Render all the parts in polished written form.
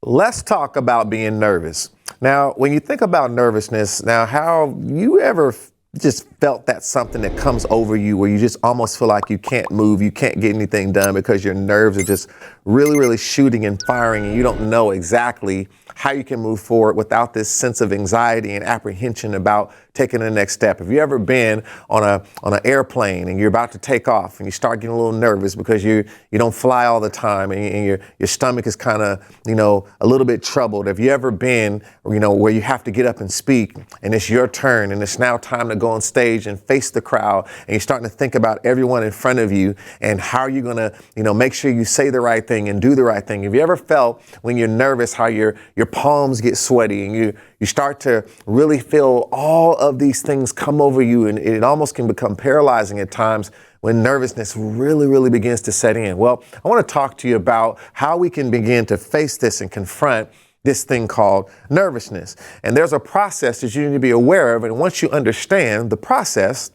Let's talk about being nervous. Now, when you think about nervousness, now, how you ever just felt that something that comes over you where you just almost feel like you can't move, you can't get anything done because your nerves are just really, really shooting and firing, and you don't know exactly how you can move forward without this sense of anxiety and apprehension about taking the next step. Have you ever been on an airplane and you're about to take off and you start getting a little nervous because you don't fly all the time and your stomach is kind of, a little bit troubled? Have you ever been, where you have to get up and speak and it's your turn and it's now time to go on stage and face the crowd, and you're starting to think about everyone in front of you and how are you going to, make sure you say the right thing and do the right thing? Have you ever felt when you're nervous how your palms get sweaty and you start to really feel all of these things come over you, and it almost can become paralyzing at times when nervousness really, really begins to set in? Well, I want to talk to you about how we can begin to face this and confront this thing called nervousness. And there's a process that you need to be aware of. And once you understand the process,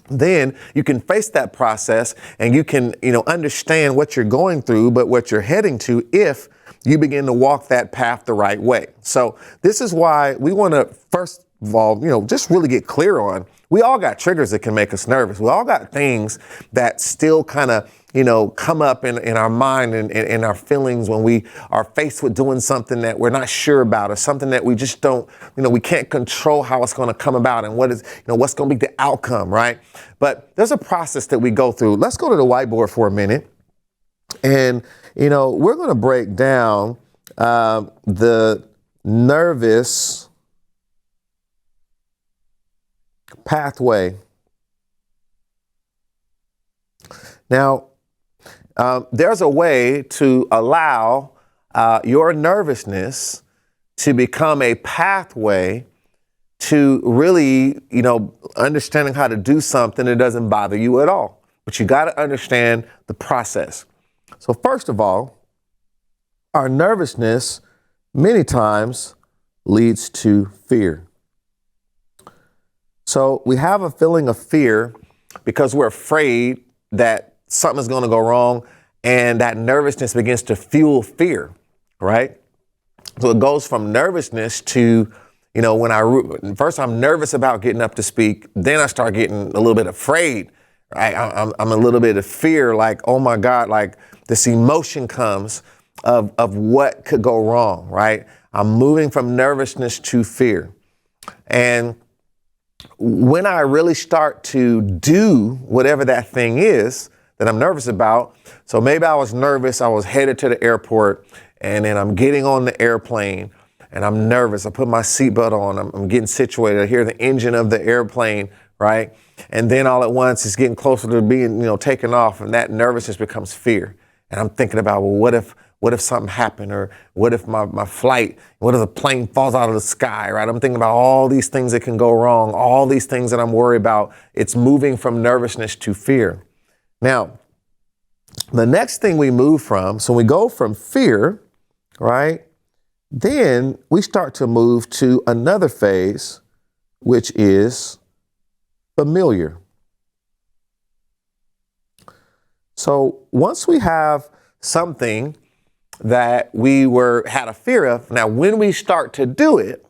then you can face that process and you can, understand what you're going through, but what you're heading to if you begin to walk that path the right way. So this is why we want to first of all, just really get clear on, we all got triggers that can make us nervous. We all got things that still kind of, come up in our mind and in our feelings when we are faced with doing something that we're not sure about, or something that we just don't, we can't control how it's going to come about and what's going to be the outcome, right? But there's a process that we go through. Let's go to the whiteboard for a minute. And, we're going to break down the nervous pathway. Now, there's a way to allow your nervousness to become a pathway to really, understanding how to do something that doesn't bother you at all. But you got to understand the process. So first of all, our nervousness many times leads to fear. So we have a feeling of fear because we're afraid that something's going to go wrong, and that nervousness begins to fuel fear, right? So it goes from nervousness to, when first I'm nervous about getting up to speak, then I start getting a little bit afraid, right? I'm a little bit of fear, like, oh my God, like this emotion comes of what could go wrong, right? I'm moving from nervousness to fear. And when I really start to do whatever that thing is that I'm nervous about, so maybe I was nervous, I was headed to the airport, and then I'm getting on the airplane and I'm nervous. I put my seatbelt on, I'm getting situated. I hear the engine of the airplane, right? And then all at once it's getting closer to being, taken off, and that nervousness becomes fear. And I'm thinking about, well, what if something happened? Or what if my flight, what if the plane falls out of the sky, right? I'm thinking about all these things that can go wrong, all these things that I'm worried about. It's moving from nervousness to fear. Now, the next thing we move from, so we go from fear, right? Then we start to move to another phase, which is familiar. So once we have something that we had a fear of, now when we start to do it,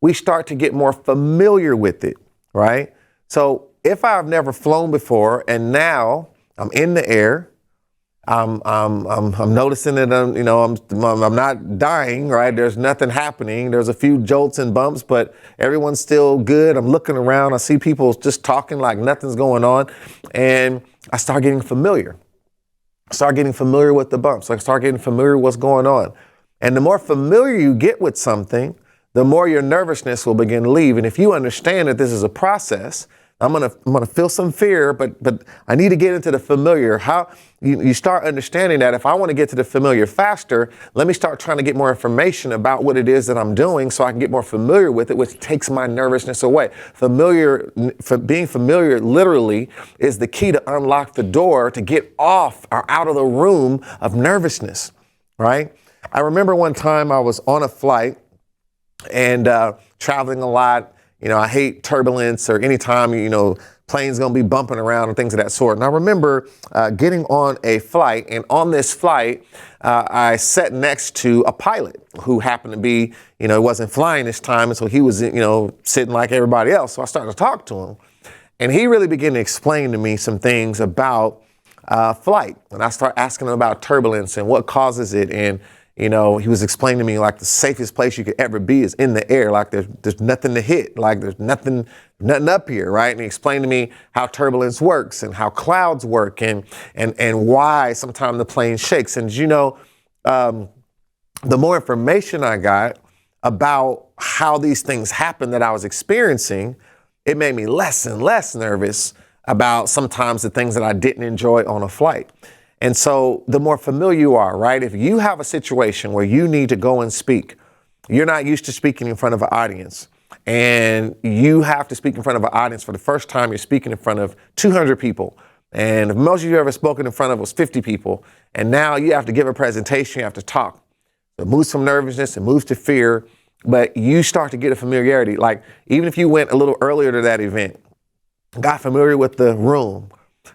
we start to get more familiar with it, right? So if I've never flown before and now I'm in the air, I'm noticing that I'm not dying, right? There's nothing happening. There's a few jolts and bumps, but everyone's still good. I'm looking around. I see people just talking like nothing's going on, and I start getting familiar. I start getting familiar with the bumps. I start getting familiar with what's going on. And the more familiar you get with something, the more your nervousness will begin to leave. And if you understand that this is a process, I'm gonna feel some fear, but I need to get into the familiar. How you start understanding that if I want to get to the familiar faster, let me start trying to get more information about what it is that I'm doing so I can get more familiar with it, which takes my nervousness away. Being familiar literally is the key to unlock the door to get off or out of the room of nervousness, right? I remember one time I was on a flight and traveling a lot. I hate turbulence, or anytime, plane's going to be bumping around and things of that sort. And I remember getting on a flight, and on this flight, I sat next to a pilot who happened to be, he wasn't flying this time. And so he was, sitting like everybody else. So I started to talk to him, and he really began to explain to me some things about flight. And I started asking him about turbulence and what causes it. And he was explaining to me like the safest place you could ever be is in the air. Like there's nothing to hit. Like there's nothing up here, right? And he explained to me how turbulence works and how clouds work and why sometimes the plane shakes. And the more information I got about how these things happen that I was experiencing, it made me less and less nervous about sometimes the things that I didn't enjoy on a flight. And so the more familiar you are, right? If you have a situation where you need to go and speak, you're not used to speaking in front of an audience, and you have to speak in front of an audience for the first time, you're speaking in front of 200 people. And if most of you ever spoken in front of was 50 people, and now you have to give a presentation, you have to talk. It moves from nervousness, it moves to fear, but you start to get a familiarity. Like even if you went a little earlier to that event, got familiar with the room,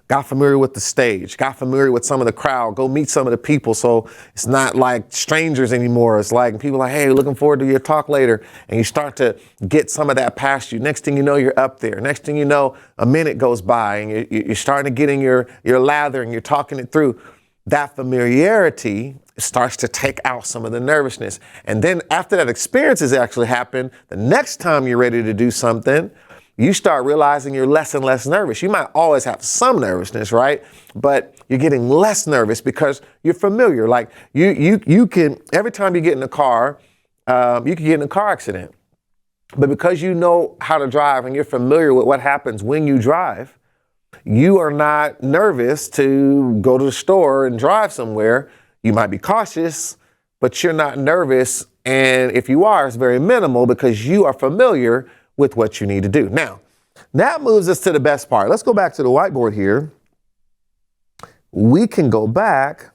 got familiar with the stage, got familiar with some of the crowd, go meet some of the people. So it's not like strangers anymore. It's like people like, hey, looking forward to your talk later. And you start to get some of that past you. Next thing you know, you're up there. Next thing you know, a minute goes by and you're starting to get in your lather and you're talking it through. That familiarity starts to take out some of the nervousness. And then after that experience has actually happened, the next time you're ready to do something, you start realizing you're less and less nervous. You might always have some nervousness, right? But you're getting less nervous because you're familiar. Like you can, every time you get in a car, you can get in a car accident. But because you know how to drive and you're familiar with what happens when you drive, you are not nervous to go to the store and drive somewhere. You might be cautious, but you're not nervous. And if you are, it's very minimal because you are familiar with what you need to do. Now, that moves us to the best part. Let's go back to the whiteboard here. We can go back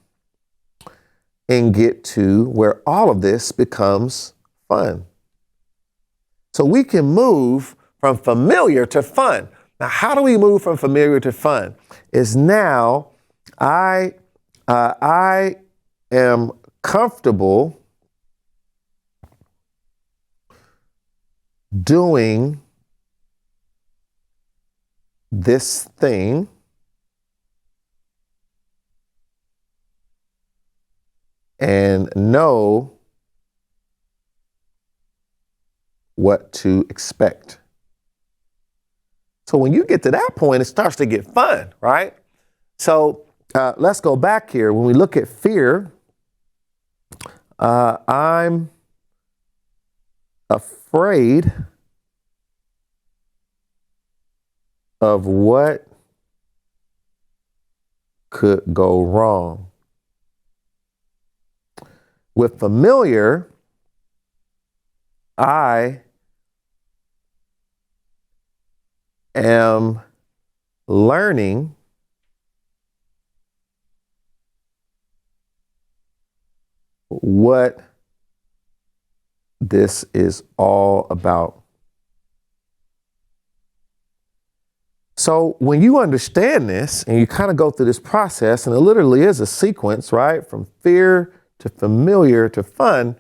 and get to where all of this becomes fun. So we can move from familiar to fun. Now, how do we move from familiar to fun? Is now I am comfortable doing this thing and know what to expect. So when you get to that point, it starts to get fun, right? So let's go back here. When we look at fear, I'm afraid of what could go wrong. With familiar, I am learning what this is all about. So when you understand this and you kind of go through this process, and it literally is a sequence, right? From fear to familiar to fun,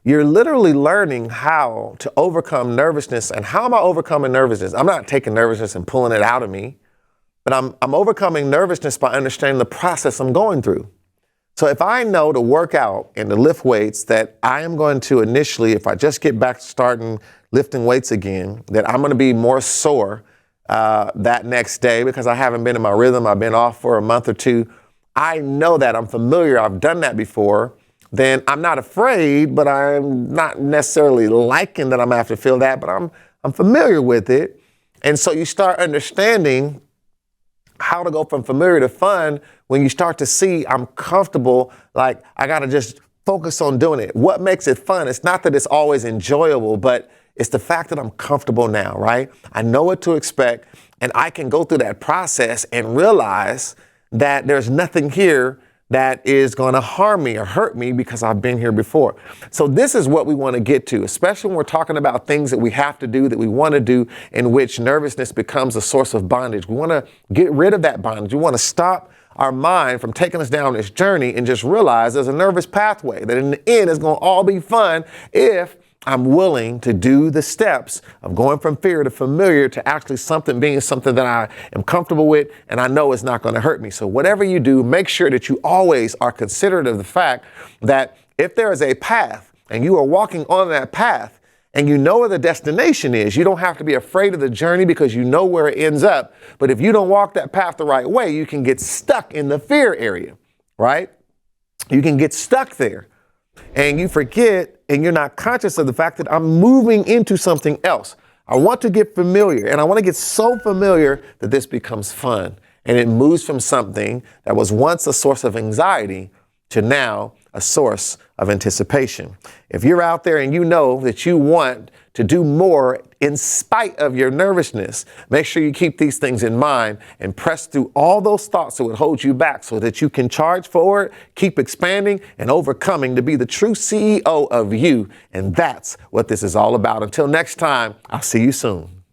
you're literally learning how to overcome nervousness. And how am I overcoming nervousness? I'm not taking nervousness and pulling it out of me, but I'm overcoming nervousness by understanding the process I'm going through. So if I know to work out and to lift weights that I am going to initially, if I just get back to starting lifting weights again, that I'm going to be more sore that next day because I haven't been in my rhythm, I've been off for a month or two. I know that, I'm familiar, I've done that before. Then I'm not afraid, but I'm not necessarily liking that I'm gonna have to feel that, but I'm familiar with it. And so you start understanding how to go from familiar to fun when you start to see I'm comfortable, like I gotta just focus on doing it. What makes it fun? It's not that it's always enjoyable, but it's the fact that I'm comfortable now, right? I know what to expect, and I can go through that process and realize that there's nothing here that is going to harm me or hurt me because I've been here before. So this is what we want to get to, especially when we're talking about things that we have to do, that we want to do, in which nervousness becomes a source of bondage. We want to get rid of that bondage. We want to stop our mind from taking us down this journey and just realize there's a nervous pathway that in the end is going to all be fun if I'm willing to do the steps of going from fear to familiar to actually something being something that I am comfortable with and I know it's not going to hurt me. So whatever you do, make sure that you always are considerate of the fact that if there is a path and you are walking on that path and you know where the destination is, you don't have to be afraid of the journey because you know where it ends up. But if you don't walk that path the right way, you can get stuck in the fear area, right? You can get stuck there. And you forget and you're not conscious of the fact that I'm moving into something else. I want to get familiar, and I want to get so familiar that this becomes fun. And it moves from something that was once a source of anxiety to now a source of anticipation. If you're out there and you know that you want to do more in spite of your nervousness, make sure you keep these things in mind and press through all those thoughts that would hold you back so that you can charge forward, keep expanding and overcoming to be the true CEO of you. And that's what this is all about. Until next time, I'll see you soon.